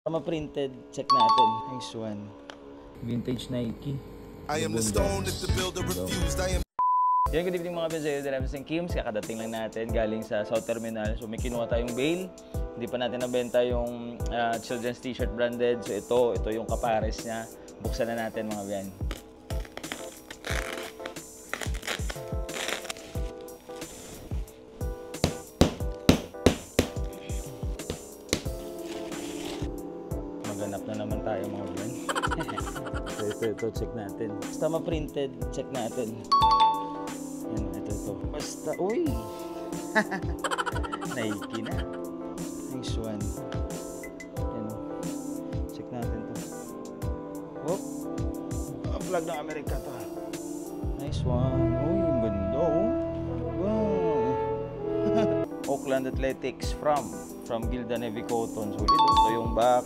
Printed, check natin. Nice one. Vintage Nike. I am the stone that the builder refused. I am. Yan, good evening mga Benzayo, Derevs and Kims. Kakadating lang natin galing sa South Terminal. So may kinuha tayong bail. Hindi pa natin nabenta yung children's t-shirt branded. So ito yung kapares niya. Buksan na natin mga Ben. Maganap na naman tayo mga Ben. ito, check natin. Basta ma-printed, check natin. Yan, ito. Basta, uy! Nike na. Nice one. Yan, check natin to. Oh! Flag ng Amerika to. Nice one. Uy, ang ganda oh. Wow! Oakland Athletics from Gilda Navy Cotton. Sulit. Ito yung back.